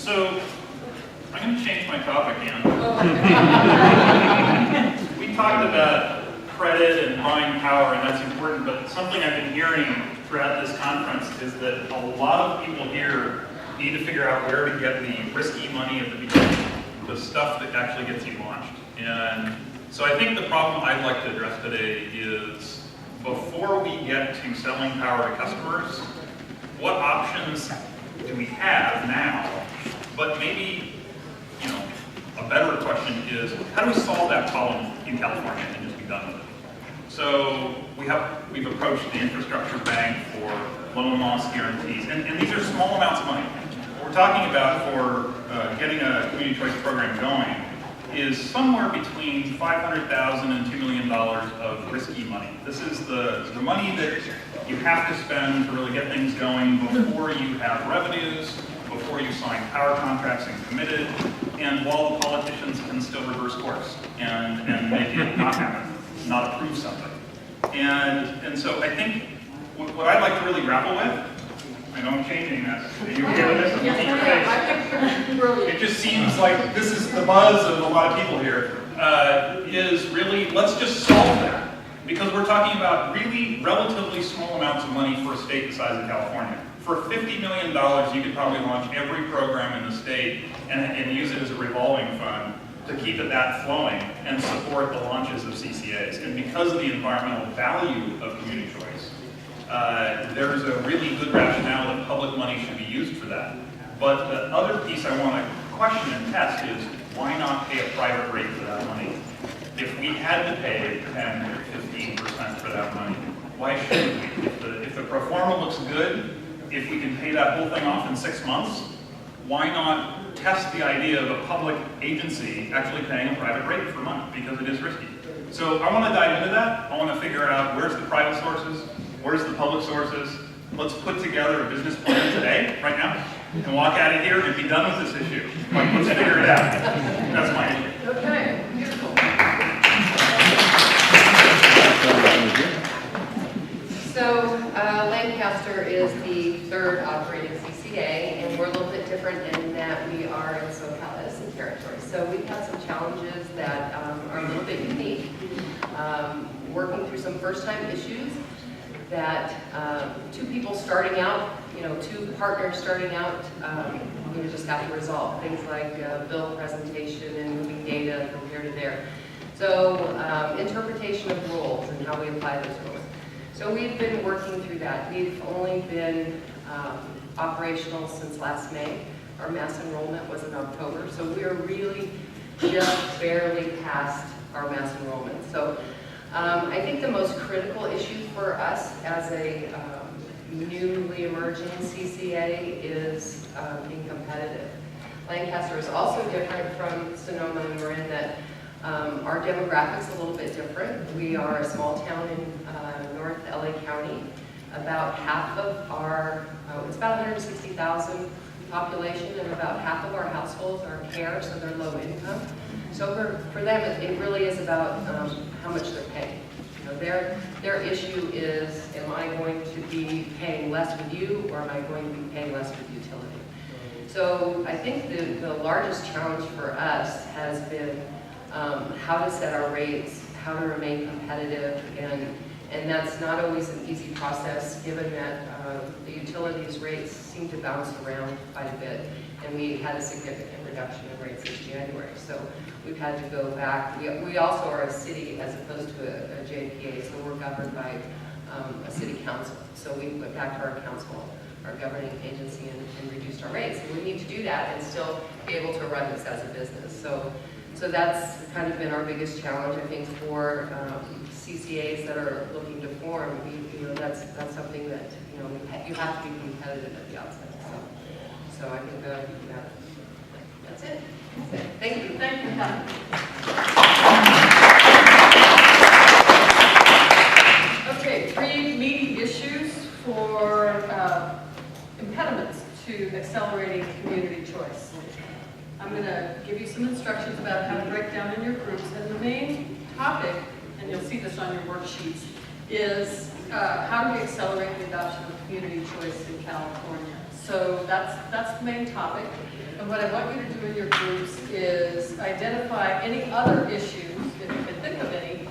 So, I'm going to change my topic again. We talked about credit and buying power, and that's important, but something I've been hearing throughout this conference is that a lot of people here need to figure out where to get the risky money at the beginning, the stuff that actually gets you launched. And so I think the problem I'd like to address today is, before we get to selling power to customers, what options do we have now? But maybe, a better question is, how do we solve that problem in California and just be done with it? So we've approached the Infrastructure Bank for loan loss guarantees, and these are small amounts of money. What we're talking about for getting a community choice program going is somewhere between $500,000 and $2 million of risky money. This is the money that you have to spend to really get things going before you have revenues, before you sign power contracts and committed, and while the politicians can still reverse course and make it not happen, not approve something. And so I think what I'd like to really grapple with, I know I'm changing this. Are you okay with this? It just seems like this is the buzz of a lot of people here, is really, let's just solve that. Because we're talking about really relatively small amounts of money for a state the size of California. For $50 million, you could probably launch every program in the state and use it as a revolving fund to keep it that flowing and support the launches of CCAs. And because of the environmental value of community choice, there's a really good rationale that public money should be used for that. But the other piece I want to question and test is, why not pay a private rate for that money? If we had to pay 10 or 15% for that money, why shouldn't we? If the pro forma looks good, if we can pay that whole thing off in 6 months, why not test the idea of a public agency actually paying a private rate for money, because it is risky. So I want to dive into that. I want to figure out where's the private sources, where's the public sources. Let's put together a business plan today, right now, and walk out of here and be done with this issue. Let's figure it out. That's my issue. Okay, beautiful. So Lancaster is the third operating CCA, and we're a little bit different in that we are in SoCal Edison territory. So we've had some challenges that are a little bit unique. Working through some first-time issues that two people starting out, two partners starting out, we just have to resolve. Things like bill presentation and moving data from here to there. So interpretation of rules and how we apply those rules. So we've been working through that. We've only been operational since last May. Our mass enrollment was in October, so we're really just barely past our mass enrollment. So I think the most critical issue for us as a newly emerging CCA is being competitive. Lancaster is also different from Sonoma and Marin that our demographics a little bit different. We are a small town in North LA County. About half of our, it's about 160,000 population, and about half of our households are care, so they're low income. So for them, it really is about how much they're paying. Their issue is, am I going to be paying less with you, or am I going to be paying less with utility? So I think the largest challenge for us has been how to set our rates, how to remain competitive, and that's not always an easy process, given that the utilities rates seem to bounce around quite a bit, and we had a significant reduction in rates this January. So we've had to go back. We also are a city as opposed to a JPA, so we're governed by a city council. So we went back to our council, our governing agency, and reduced our rates. And we need to do that and still be able to run this as a business. So that's kind of been our biggest challenge, I think, for CCAs that are looking to form. That's something that you have to be competitive at the outset. So I think that's it. Thank you. Thank you, Cathy. Okay, 3 meaty issues for impediments to accelerating community choice. I'm going to give you some instructions about how to break down in your groups, and the main topic, and you'll see this on your worksheets, is how do we accelerate the adoption of community community choice in California. So that's the main topic. And what I want you to do in your groups is identify any other issues, if you can think of any,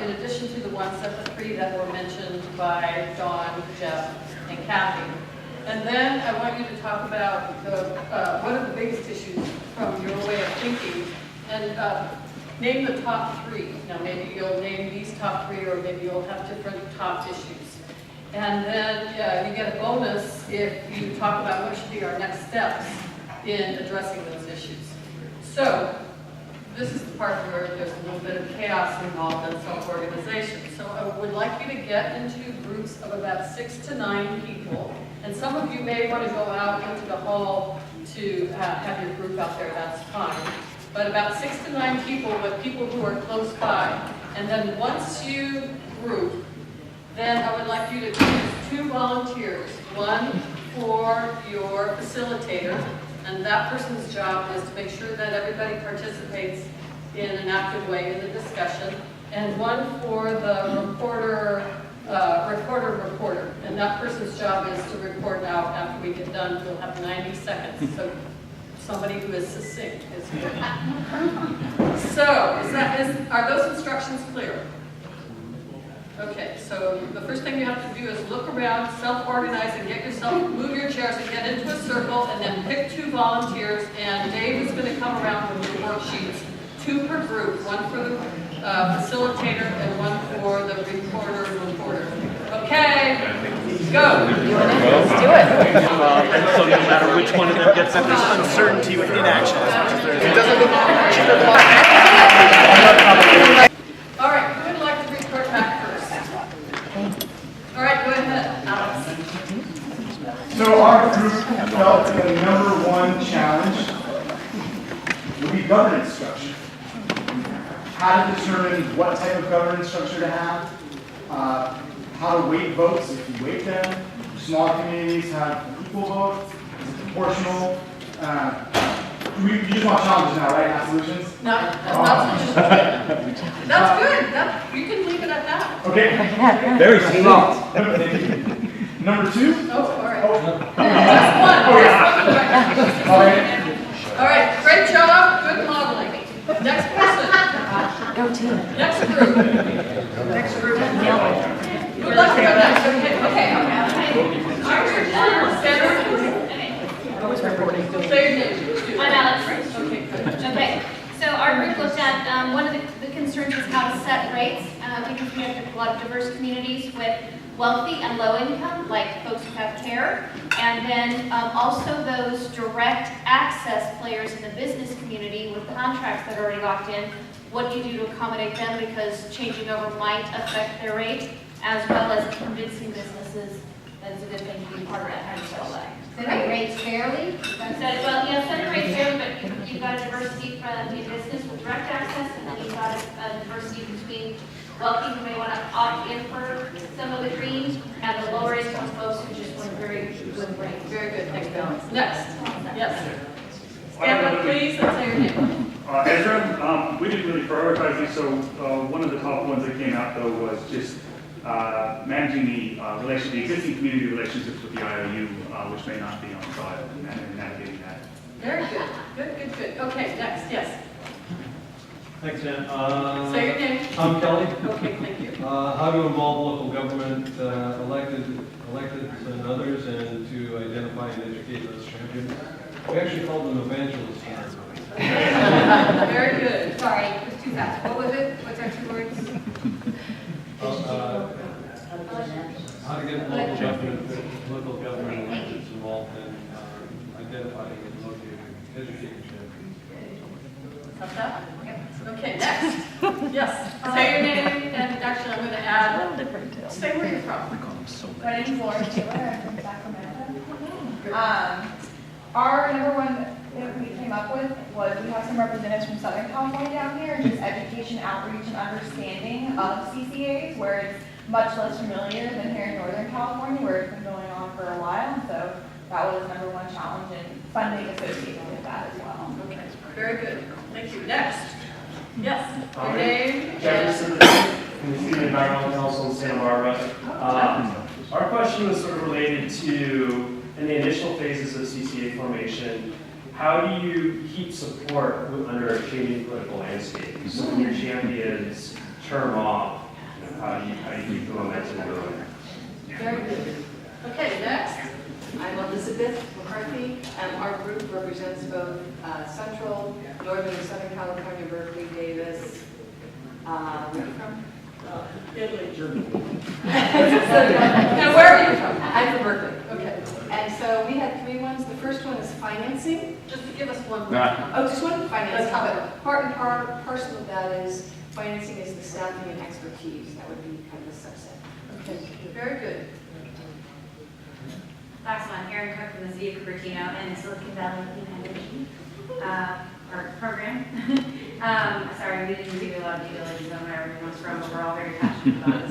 in addition to the ones that the three that were mentioned by Dawn, Geof, and Cathy. And then I want you to talk about what are the biggest issues from your way of thinking, and name the top three. Now maybe you'll name these top three, or maybe you'll have different top issues. And then you get a bonus if you talk about what should be our next steps in addressing those issues. So this is the part where there's a little bit of chaos involved in self-organization. So I would like you to get into groups of about 6 to 9 people. And some of you may want to go out into the hall to have your group out there, that's fine. But about 6 to 9 people with people who are close by. And then once you group, then I would like you to choose 2 volunteers. One for your facilitator, and that person's job is to make sure that everybody participates in an active way in the discussion. And one for the reporter, and that person's job is to report out after we get done. We'll have 90 seconds. So somebody who is succinct is good. So are those instructions clear? Okay, so the first thing you have to do is look around, self-organize, and get yourself, move your chairs and get into a circle, and then pick 2 volunteers, and Dave is going to come around with your worksheets, 2 per group, one for the facilitator and one for the reporter. Okay, go. Let's do it. And so no matter which one of them gets it, there's uncertainty with inaction as much as there is. It doesn't look All right, who would like to report back first? All right, go ahead, Alex. So our group felt the number 1 challenge would be governance structure. How to determine what type of governance structure to have, how to weight votes if you weight them. Small communities have equal votes, is it proportional? You just want challenges now, right? Not solutions? No, not solutions. That's good. You can leave it at that. Okay. Very smart. Number 2? Oh, all right. Oh. Just one. All right. All right, great job. Good modeling. Next person. Go team. Next group. Next group. Who'd like to go next? Okay. Say your name. I'm Alex. Okay, good. Okay, so our group looked at, one of the concerns is how to set rates, because we have a lot of diverse communities with wealthy and low income, like folks who have care, and then also those direct access players in the business community with contracts that are already locked in. What do you do to accommodate them, because changing over might affect their rate, as well as convincing businesses that it's a good thing to be part of that kind of sell that. Setting rates fairly? Setting rates fairly, but you've got a diversity from the business with direct access, and then you've got a diversity between wealthy who may want to opt in for some of the greens, and the lower income folks who just want a very good rate. Very good, thanks, Alex. Next. Yes. Stand up, please, and say your name. Ezra, we didn't really prioritize these, so one of the top ones that came out though was just managing the existing community relationships with the IOU, which may not be on file, and navigating that. Very good. Good. Okay, next, yes. Thanks, Jen. Say your name. I'm Kelly. Okay, thank you. How to involve local government, electeds and others, and to identify and educate those champions. We actually call them evangelists. Very good. Sorry, it was too fast. What was it? What's our 2 words? How to get local government electeds involved in identifying and locating, educating champions. Got that? Okay, next. Yes. Say your name, and actually I'm going to add, say where you're from. My name's Lauren Taylor. I'm from Sacramento. Our number 1 that we came up with was we have some representatives from Southern California down here, just education, outreach, and understanding of CCAs, where it's much less familiar than here in Northern California, where it's been going on for a while. So that was number 1 challenge, and funding associated with that as well. Okay, very good. Thank you. Next. Yes. Your Hi. name. Geof Syphers from the Environmental Council in Santa Barbara. question was sort of related to, in the initial phases of CCA formation, how do you keep support under a changing political landscape? So when your champions term off, you know, how do you keep the momentum going? Very good. Okay, next. I'm Elizabeth McCarthy. Our group represents both Central, Northern and Southern California, Berkeley, Davis. Where are you from? Italy. Germany. Now, where are you from? I'm from Berkeley. Okay. And so we had 3 ones. The first one is financing. Just to give us one. Oh, just one financing. That's how But part and parcel of that is financing is the staffing and expertise. That would be kind of a subset. Okay, very good. Last one, Erin Cook from the City of Cupertino and Silicon Valley Clean Energy program. Sorry, we didn't give you a lot of due diligence on where everyone's from, but we're all very passionate about it.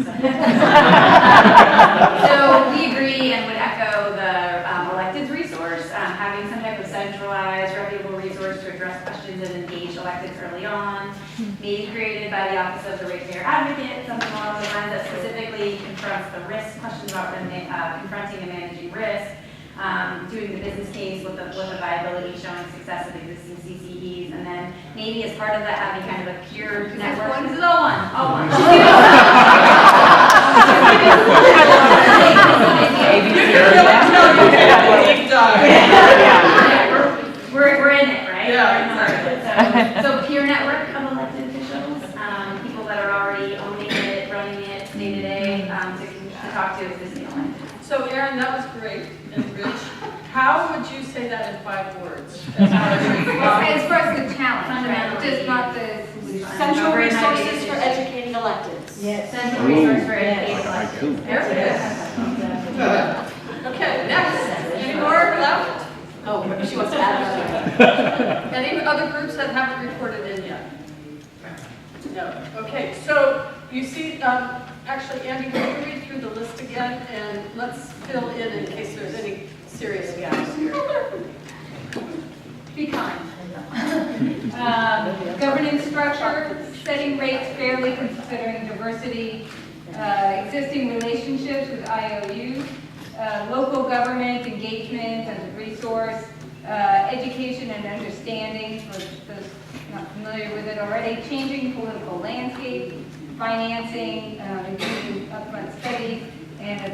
So we agree and would echo the electeds resource, having some type of centralized, reputable resource to address questions and engage electeds early on, maybe created by the Office of the Ratepayer Advocate, something along those lines that specifically confronts the risk, questions about confronting and managing risk, doing the business case with the viability, showing success of existing CCEs, and then maybe as part of that having kind of a peer network. This is all one. All one. We're in it, right? Yeah. So peer network of elected officials, people that are already owning it, running it day to day, to talk to existing elected. So Erin, that was great and rich. How would you say that in 5 words? As far as the challenge, right? Just not the solution. Central resources for educating electeds. Yes. Central resource for educating electeds. There it is. Okay, next. Any more left? Oh, she wants to add. Any other groups that haven't reported in yet? No. Okay, so you see, actually, Andy, can you read through the list again, and let's fill in case there's any serious gaps here. Be kind. Governance structure, setting rates fairly considering diversity, existing relationships with IOUs, local government engagement as a resource, education and understanding for those not familiar with it already, changing political landscape, financing, including upfront studies, and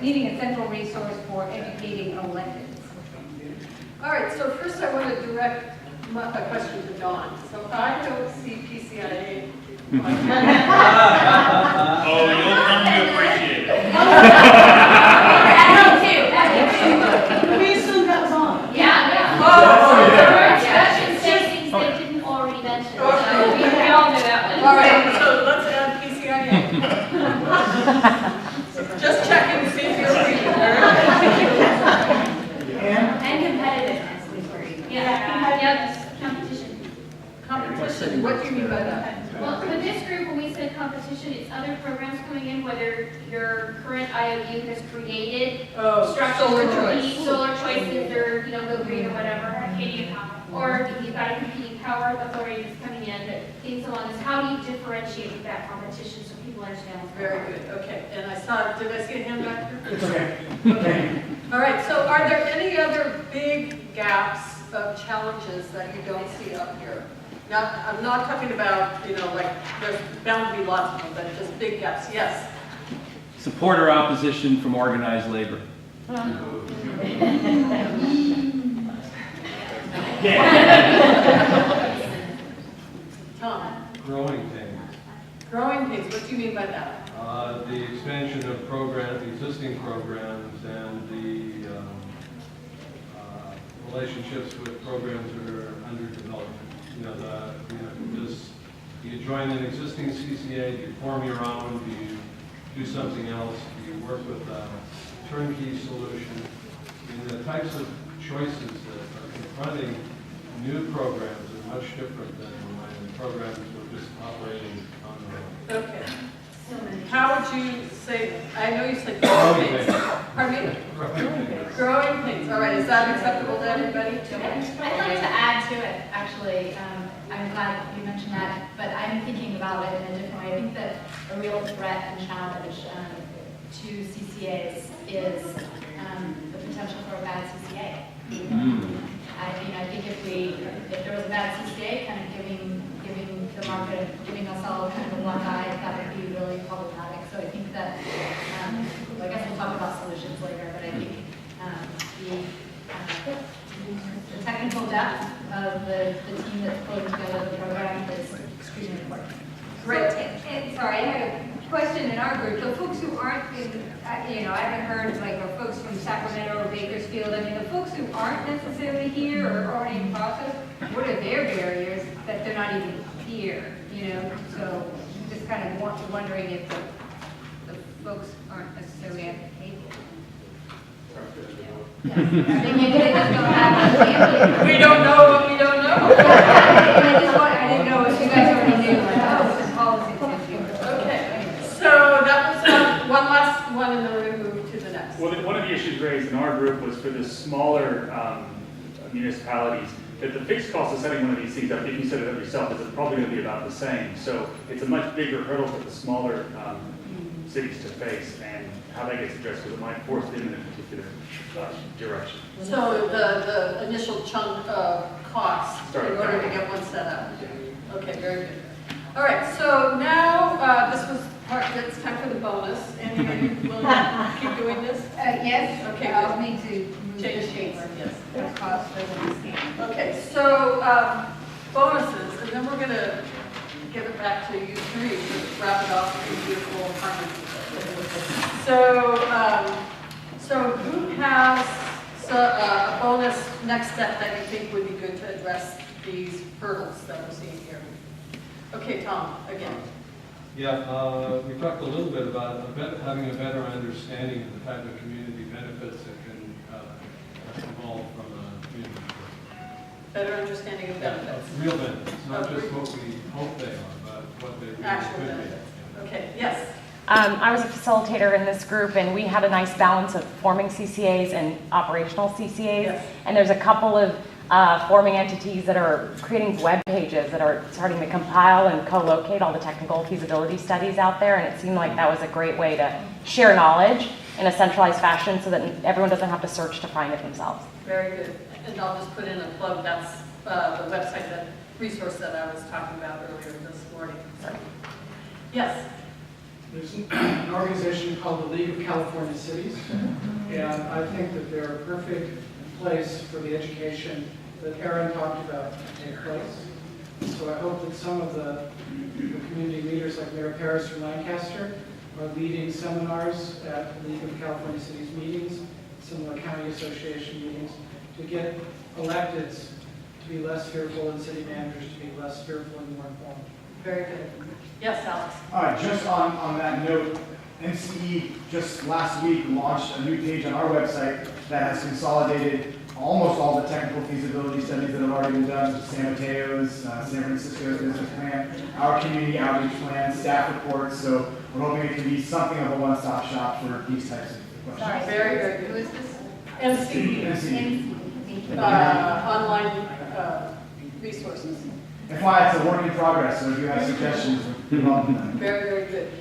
needing a central resource for educating electeds. All right, so first I want to direct a question to Dawn. So I don't see PCIA. Oh, you'll come to appreciate it. We assumed that was on. Yeah. Discussion say things they didn't already mention. So we all knew that one. All right, so let's add PCIA. Just checking to see if you're reading. And competitiveness is where you. Yep, competition. Competition, what do you mean by that? Well, for this group, when we said competition, it's other programs coming in, whether your current IOU has created structures solar to choice. compete, solar choices, or, Go Green or whatever, or if you've got a competing power authority that's coming in, that things along this, how do you differentiate with that competition so people understand what's going on? Very good, okay. And did I see a hand back there? It's okay. Okay. All right, so are there any other big gaps of challenges that you don't see up here? Now, I'm not talking about, like, there's bound to be lots of them, but just big gaps, yes. Support or opposition from organized labor. Tom? Growing pains. Growing pains, what do you mean by that? The expansion of programs, existing programs, and the relationships with programs that are under development. Do you join an existing CCA? Do you form your own? Do you do something else? Do you work with a turnkey solution? The types of choices that are confronting new programs are much different than when programs were just operating on their own. Okay. How would you say, I know you said growing pains. Pardon me? Growing pains. All right, is that acceptable to everybody? I'd like to add to it, actually. I'm glad you mentioned that, but I'm thinking about it in a different way. I think that a real threat and challenge to CCA CCAs is the potential for a bad CCA. I think if there was a bad CCA, kind of giving the market, giving us all kind of a black eye, that would be really problematic. So I think that, I guess we'll talk about solutions later, but I think the technical depth of the team that's pulling together the program is extremely important. Great. And sorry, I had a question in our group. The folks who aren't in, I haven't heard like the folks from Sacramento or Bakersfield. I mean, the folks who aren't necessarily here or already in process, what are their barriers that they're not even here? So I'm just kind of wondering if the folks aren't necessarily at the table. Yes. I mean, maybe they just don't have a champion. We don't know what we don't know. I didn't know if you guys already knew, like, oh, this is policy. Okay, so that was one last one, and then we're going to move to the next. Well, one of the issues raised in our group was for the smaller municipalities, that the fixed cost of setting one of these things up, if you set it up yourself, is probably going to be about the same. So it's a much bigger hurdle for the smaller cities to face, and how that gets addressed, because it might force them in a particular direction. So the initial chunk of cost in order to get one set up. Okay, very good. All right, so now this was part, it's time for the bonus. And are you willing to keep doing this? Yes. Okay, I'll good. need to move Change the sheets, paper. yes. The cost doesn't stand. Okay, so bonuses, and then we're going to give it back to you three to wrap it off with beautiful harmony. So who has a bonus next step that you think would be good to address these hurdles that we're seeing here? Okay, Tom, again. Yeah, we talked a little bit about having a better understanding of the type of community benefits that can evolve from a community. Better understanding of benefits. Real benefits, not just what we hope they are, but what they really Actual could benefits. be. Okay, yes. I was a facilitator in this group, and we had a nice balance of forming CCAs and operational CCAs. Yes. And there's a couple of forming entities that are creating web pages that are starting to compile and co-locate all the technical feasibility studies out there. And it seemed like that was a great way to share knowledge in a centralized fashion so that everyone doesn't have to search to find it themselves. Very good. And I'll just put in a plug. That's the website, that resource that I was talking about earlier this morning. So, yes. There's an organization called the League of California Cities, and I think that they're a perfect place for the education that Aaron talked about to take place. So I hope that some of the community leaders like Mayor Paris from Lancaster are leading seminars at the League of California Cities meetings, similar county association meetings, to get electeds to be less fearful and city managers to be less fearful and more informed. Very good. Yes, Alex. All right, just on that note, NCE just last week launched a new page on our website that has consolidated almost all the technical feasibility studies that have already been done, so San Mateo's, San Francisco's business plan, our community outreach plan, staff reports. So we're hoping it can be something of a one-stop shop for these types of questions. Sorry, very, very good. Who is this? NCE. NCE. Online resources. That's why it's a work in progress, so if you have suggestions, we're welcome them. Very, very good.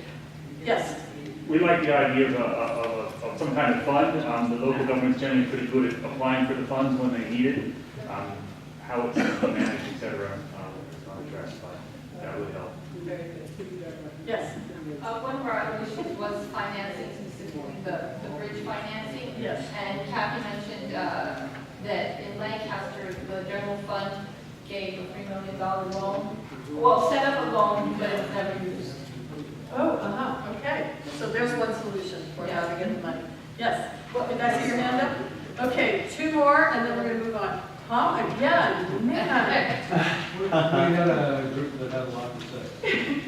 Yes. We like the idea of some kind of fund. The local government's generally pretty good at applying for the funds when they need it. How it's managed, et cetera, is not addressed, but that would help. Very good. Yes. One of our other issues was financing, specifically the bridge financing. Yes. And Cathy mentioned that in Lancaster, the general fund gave a $3 million loan. Well, set up a loan, but it was never used. Oh, okay. So there's one solution for how to get the money. Yes. Well, did I see your hand up? Okay, two more, and then we're going to move on. Tom, again, man. We had a group that had a lot to say.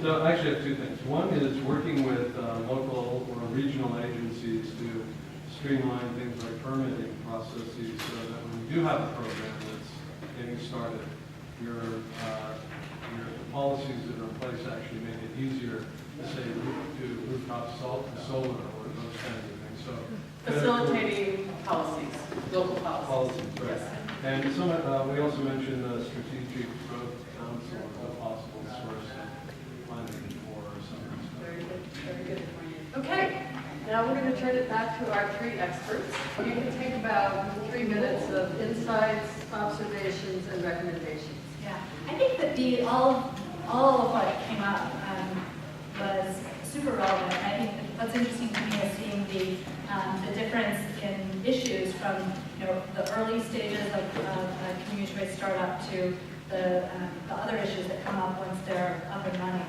So I actually have two things. One is working with local or regional agencies to streamline things like permitting processes so that when you do have a program that's getting started, your policies that are in place actually make it easier to say to rooftop solar or those kinds of things. So Facilitating policies, local policies. right. Yes. And some, we also mentioned the strategic growth council as a possible source of funding for some of this stuff. Very good, very good. Okay, Now we're going to turn it back to our three experts. You can take about 3 minutes of insights, observations, and recommendations. Yeah, I think that all of what came up was super relevant. I think that what's interesting to me is seeing the difference in issues from the early stages of community choice startup to the other issues that come up once they're up and running.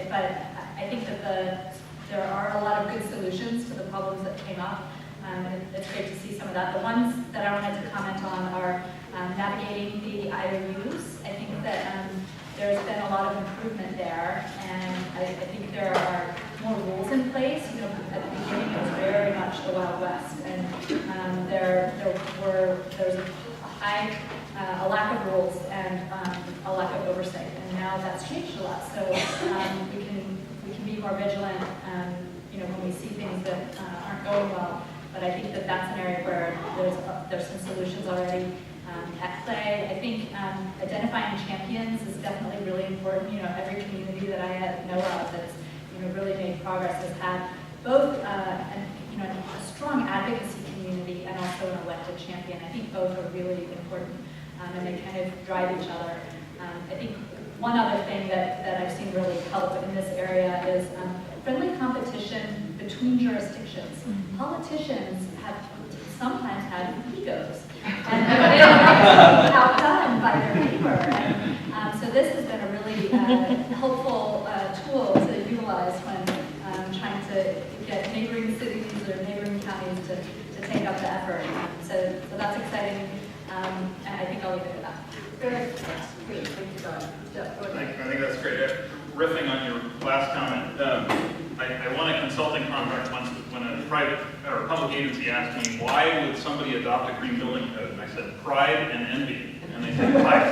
But I think that there are a lot of good solutions to the problems that came up. And it's great to see some of that. The ones that I wanted to comment on are navigating the IOUs. I think that there's been a lot of improvement there, and I think there are more rules in place. At the beginning it was very much the Wild West, and there was a lack of rules and a lack of oversight, and now that's changed a lot. So we can be more vigilant, when we see things that aren't going well. But I think that that's an area where there's some solutions already at play. I think identifying champions is definitely really important. Every community that I know of that's really made progress has had both a strong advocacy community and also an elected champion. I think both are really important, and they kind of drive each other. I think one other thing that I've seen really help in this area is friendly competition between jurisdictions. Politicians have sometimes had egos, and they've been outdone by their neighbor. And so this has been a really helpful tool to utilize when trying to get neighboring cities or neighboring counties to take up the effort. So that's exciting, and I think I'll leave it at that. Very good. Thank you, Don. Jeff, go ahead. I think that's great. Riffing on your last comment, I won a consulting contract once when a private or public agency asked me, why would somebody adopt a green building code? And I said, pride and envy. And they said, pride.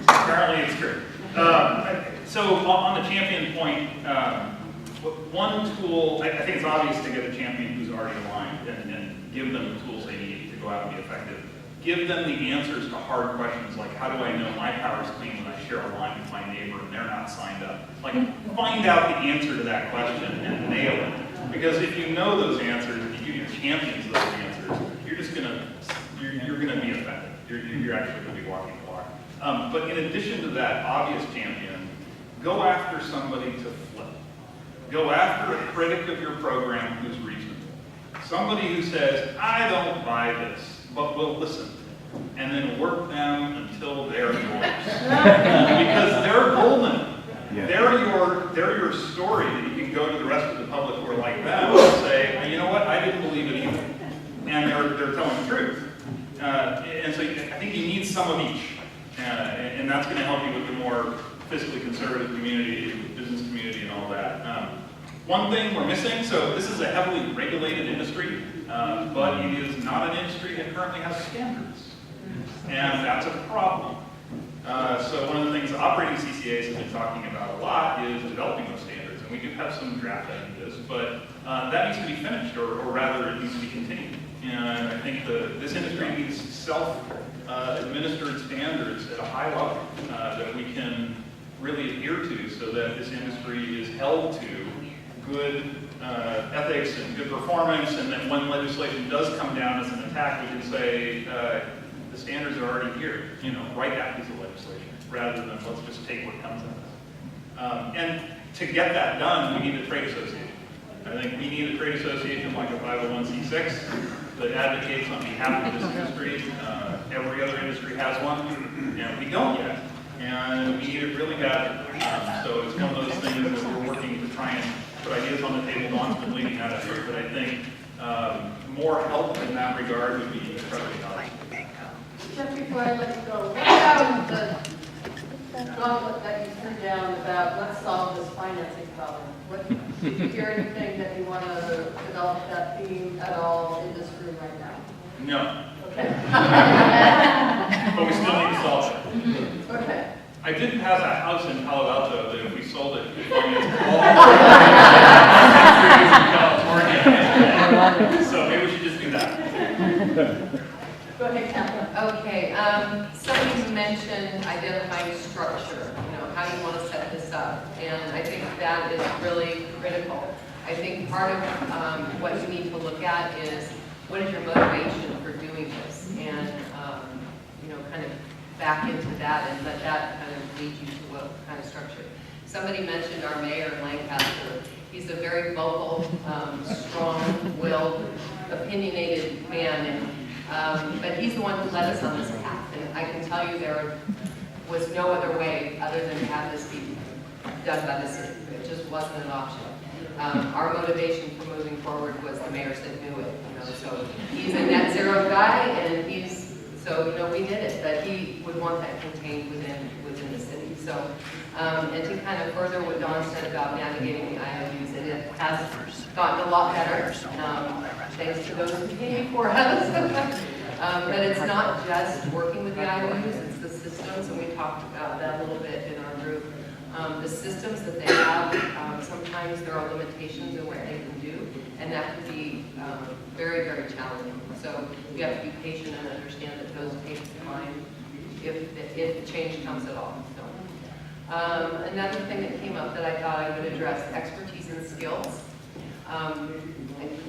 Apparently it's true. So on the champion point, one tool, I think it's obvious to get a champion who's already aligned and give them the tools they need to go out and be effective. Give them the answers to hard questions like, how do I know my power's clean when I share a line with my neighbor and they're not signed up? Like, find out the answer to that question and nail it. Because if you know those answers, if you give your champions those answers, you're gonna be effective. You're actually gonna be walking the walk. But in addition to that obvious champion, go after somebody to flip. Go after a critic of your program who's reasonable. Somebody who says, I don't buy this, but we'll listen, and then work them until they're yours. Because they're golden. Yeah. They're your story that you can go to the rest of the public who are like them and say, you know what, I didn't believe it either. And they're telling the truth. And so I think you need some of each. And that's going to help you with the more fiscally conservative community, business community, and all that. One thing we're missing, so this is a heavily regulated industry, but it is not an industry that currently has standards. And that's a problem. So one of the things operating CCAs have been talking about a lot is developing those standards. And we do have some draft ideas, but that needs to be finished, or rather it needs to be continued. And I think this industry needs self-administered standards at a high level that we can really adhere to so that this industry is held to good ethics and good performance, and then when legislation does come down as an attack, we can say, the standards are already here, write that piece of legislation, rather than let's just take what comes at us. And to get that done, we need a trade association. I think we need a trade association like a 501c6 that advocates on behalf of this industry. Every other industry has one, and we don't yet. And we need it really bad. So it's one of those things that we're working to try and put ideas on the table. Don's been leading that effort, but I think more help in that regard would be incredibly helpful. Just before I let you go, what about the gauntlet that you threw down about let's solve this financing problem? Did you hear anything that you want to develop that theme at all in this room right now? No. Okay. But we still need to solve it. Okay. I did pass a house in Palo Alto that if we sold it, could finance all California. So maybe we should just do that. Go ahead, Cathy. Okay, somebody mentioned identifying structure, how you want to set this up. And I think that is really critical. critical. I think part of what you need to look at is what is your motivation for doing this, and kind of back into that and let that kind of lead you to what kind of structure. Somebody mentioned our mayor in Lancaster. He's a very vocal, strong-willed, opinionated man, and but he's the one who led us on this path. And I can tell you there was no other way other than to have this be done by the city. It just wasn't an option. Our motivation for moving forward was the mayor said do it. So he's a net zero guy, and we did it. But he would want that contained within the city. So and to kind of further what Dawn said about navigating the IOUs, it has gotten a lot better thanks to those who came before us. But it's not just working with the IOUs, it's the systems, and we talked about that a little bit in our group. The systems that they have, sometimes there are limitations in what they can do, and that can be very, very challenging. So we have to be patient and understand that those take time if change comes at all. So, another thing that came up that I thought I would address, expertise and skills.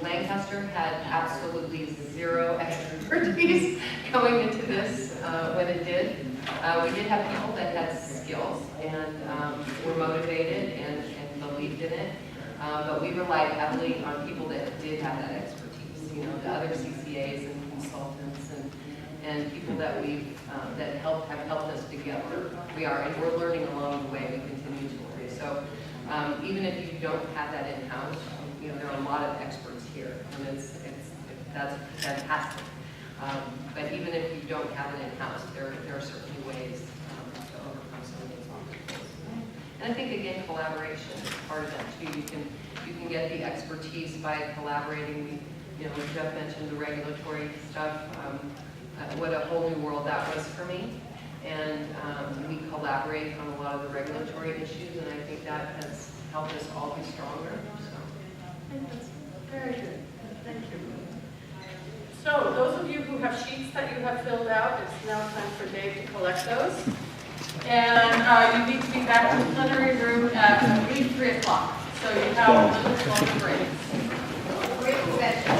Lancaster had absolutely zero expertise going into this when it did. We did have people that had skills and were motivated and believed in it, but we relied heavily on people that did have that expertise. The other CCAs and consultants and people that that have helped us together. And we're learning along the way. We continue to learn. So even if you don't have that in-house, there are a lot of experts here, and that's fantastic. But even if you don't have it in-house, there are certainly ways to overcome some of these obstacles. And I think again, collaboration is part of that too. You can get the expertise by collaborating. Geof mentioned the regulatory stuff. What a whole new world that was for me. And we collaborate on a lot of the regulatory issues, and I think that has helped us all be stronger. I think that's very good. Thank you. So those of you who have sheets that you have filled out, it's now time for Dave to collect those. And you need to be back in the plenary room at, I believe, 3 o'clock. So you have a little break. Great session.